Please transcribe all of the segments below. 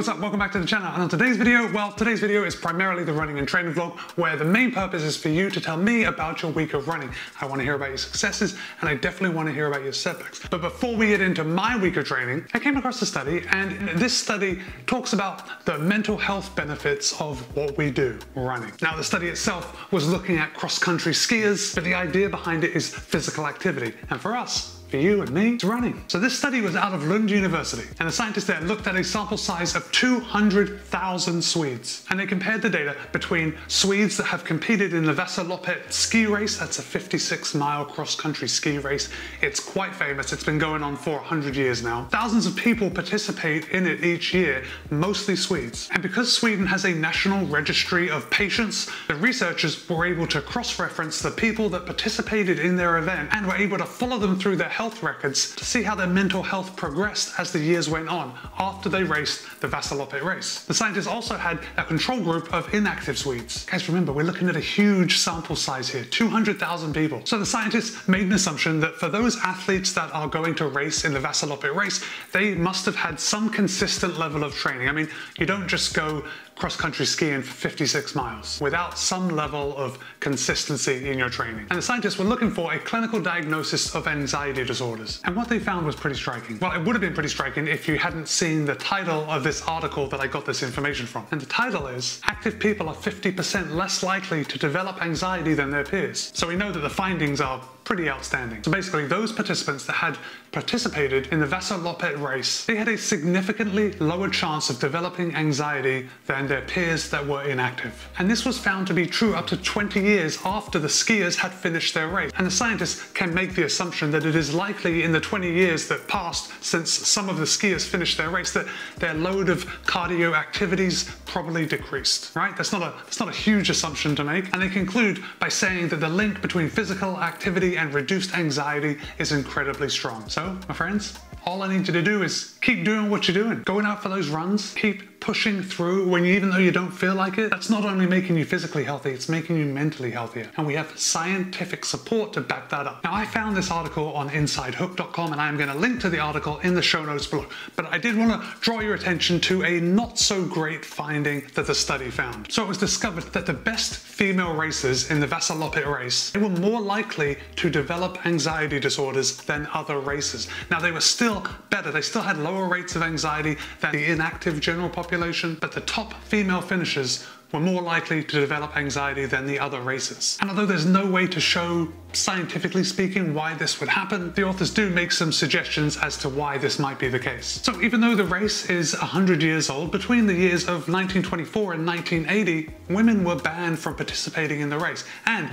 what's up? Welcome back to the channel. And on today's video, today's video is primarily the running and training vlog, where the main purpose is for you to tell me about your week of running. I want to hear about your successes, and I definitely want to hear about your setbacks. But before we get into my week of training, I came across a study, and this study talks about the mental health benefits of what we do, running. Now, the study itself was looking at cross-country skiers, but the idea behind it is physical activity. And for us, for you and me, it's running. So this study was out of Lund University, and the scientists there looked at a sample size of 200,000 Swedes. And they compared the data between Swedes that have competed in the Vasaloppet ski race. That's a 56-mile cross-country ski race. It's quite famous. It's been going on for 100 years now. Thousands of people participate in it each year, mostly Swedes. And because Sweden has a national registry of patients, the researchers were able to cross-reference the people that participated in their event and were able to follow them through their health records to see how their mental health progressed as the years went on after they raced the Vasaloppet race. The scientists also had a control group of inactive Swedes. Guys, remember, we're looking at a huge sample size here, 200,000 people. So the scientists made an assumption that for those athletes that are going to race in the Vasaloppet race, they must have had some consistent level of training. I mean, you don't just go cross-country skiing for 56 miles without some level of consistency in your training. And the scientists were looking for a clinical diagnosis of anxiety disorders. And what they found was pretty striking. Well, it would have been pretty striking if you hadn't seen the title of this article that I got this information from. And the title is, "Active people are 50% less likely to develop anxiety than their peers." So we know that the findings are pretty outstanding. So basically, those participants that had participated in the Vasaloppet race, they had a significantly lower chance of developing anxiety than their peers that were inactive. And this was found to be true up to 20 years after the skiers had finished their race. And the scientists can make the assumption that it is likely in the 20 years that passed since some of the skiers finished their race that their load of cardio activities probably decreased, right? That's not a huge assumption to make. And they conclude by saying that the link between physical activity and reduced anxiety is incredibly strong. So, my friends, all I need you to do is keep doing what you're doing. Going out for those runs, keep pushing through even though you don't feel like it. That's not only making you physically healthy, it's making you mentally healthier. And we have scientific support to back that up. Now, I found this article on InsideHook.com, and I'm going to link to the article in the show notes below. But I did want to draw your attention to a not so great finding that the study found. So it was discovered that the best female racers in the Vasaloppet race, they were more likely to develop anxiety disorders than other racers. Now, they were still better. They still had lower rates of anxiety than the inactive general population, but the top female finishers were more likely to develop anxiety than the other races. And although there's no way to show, scientifically speaking, why this would happen, the authors do make some suggestions as to why this might be the case. So even though the race is 100 years old, between the years of 1924 and 1980, women were banned from participating in the race. And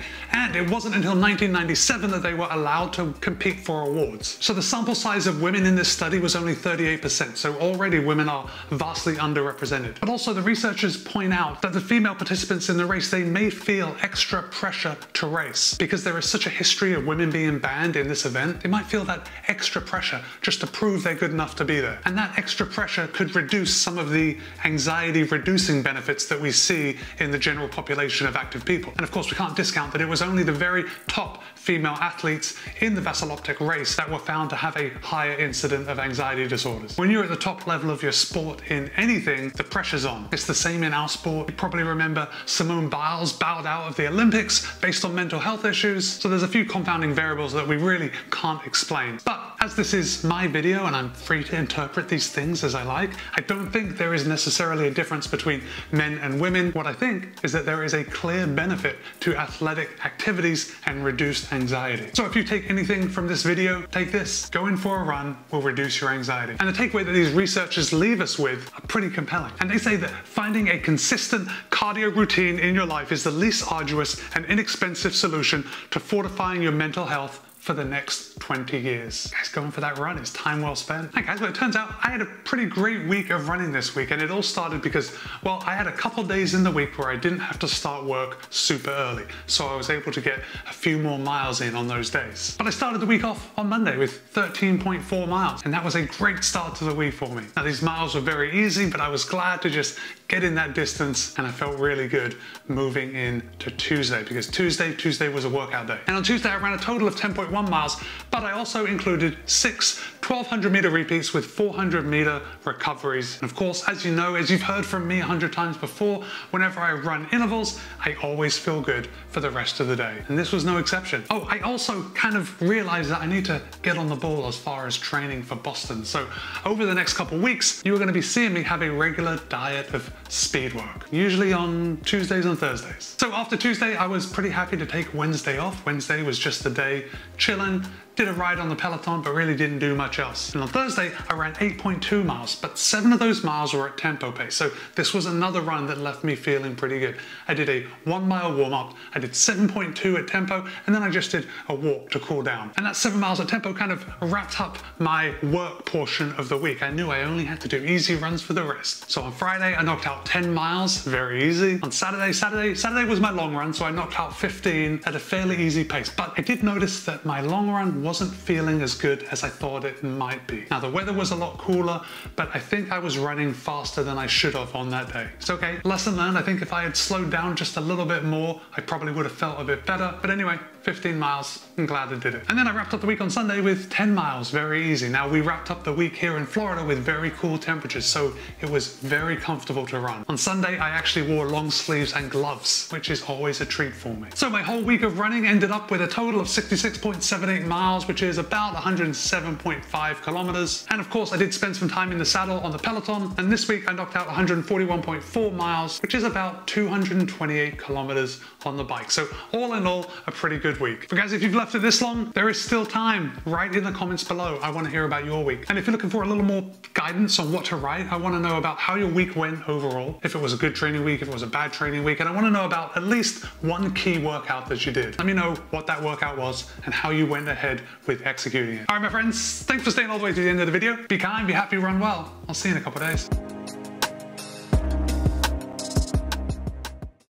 it wasn't until 1997 that they were allowed to compete for awards. So the sample size of women in this study was only 38%, so already women are vastly underrepresented. But also the researchers point out that the female participants in the race, they may feel extra pressure to race. Because there is such a history of women being banned in this event, they might feel that extra pressure just to prove they're good enough to be there. And that extra pressure could reduce some of the anxiety-reducing benefits that we see in the general population of active people. And of course, we can't discount that it was only the very top female athletes in the Vasaloppet race that were found to have a higher incident of anxiety disorders. When you're at the top level of your sport in anything, the pressure's on. It's the same in our sport. You probably remember Simone Biles bowed out of the Olympics based on mental health issues. So there's a few confounding variables that we really can't explain. But as this is my video and I'm free to interpret these things as I like, I don't think there is necessarily a difference between men and women. What I think is that there is a clear benefit to athletic activities and reduced anxiety. So if you take anything from this video, take this. Going for a run will reduce your anxiety. And the takeaway that these researchers leave us with are pretty compelling. And they say that finding a consistent cardio routine in your life is the least arduous and inexpensive solution to fortifying your mental health for the next 20 years. Guys, going for that run is time well spent. Hey guys, but it turns out I had a pretty great week of running this week, and it all started because, well, I had a couple days in the week where I didn't have to start work super early, so I was able to get a few more miles in on those days. But I started the week off on Monday with 13.4 miles, and that was a great start to the week for me. Now, these miles were very easy, but I was glad to just get in that distance, and I felt really good moving into Tuesday, because Tuesday was a workout day. And on Tuesday, I ran a total of 10.1 2.1 miles, but I also included 6 1200 meter repeats with 400 meter recoveries. And of course, as you know, as you've heard from me 100 times before, whenever I run intervals, I always feel good for the rest of the day. And this was no exception. Oh, I also kind of realized that I need to get on the ball as far as training for Boston. So over the next couple weeks, you are going to be seeing me have a regular diet of speed work, usually on Tuesdays and Thursdays. So after Tuesday, I was pretty happy to take Wednesday off. Wednesday was just a day chilling, did a ride on the Peloton, but really didn't do much else. And on Thursday, I ran 8.2 miles, but 7 of those miles were at tempo pace. So this was another run that left me feeling pretty good. I did a 1 mile warm up, I did 7.2 at tempo, and then I just did a walk to cool down. And that 7 miles at tempo kind of wrapped up my work portion of the week. I knew I only had to do easy runs for the rest. So on Friday, I knocked out 10 miles, very easy. On Saturday was my long run, so I knocked out 15 at a fairly easy pace. But I did notice that my long run wasn't feeling as good as I thought it might be. Now the weather was a lot cooler, but I think I was running faster than I should have on that day. It's okay, lesson learned. I think if I had slowed down just a little bit more, I probably would have felt a bit better. But anyway, 15 miles, I'm glad I did it. And then I wrapped up the week on Sunday with 10 miles, very easy. Now we wrapped up the week here in Florida with very cool temperatures, so it was very comfortable to run. On Sunday, I actually wore long sleeves and gloves, which is always a treat for me. So my whole week of running ended up with a total of 66.78 miles, which is about 107.5 kilometers. And of course, I did spend some time in the saddle on the Peloton, and this week I knocked out 141.4 miles, which is about 228 kilometers on the bike. So all in all, a pretty good week. But guys, if you've left it this long, there is still time. Write in the comments below. I want to hear about your week. And if you're looking for a little more guidance on what to write, I want to know about how your week went overall, if it was a good training week, if it was a bad training week, and I want to know about at least one key workout that you did. Let me know what that workout was and how you went ahead with executing it. All right, my friends, thanks for staying all the way to the end of the video. Be kind, be happy, run well. I'll see you in a couple of days.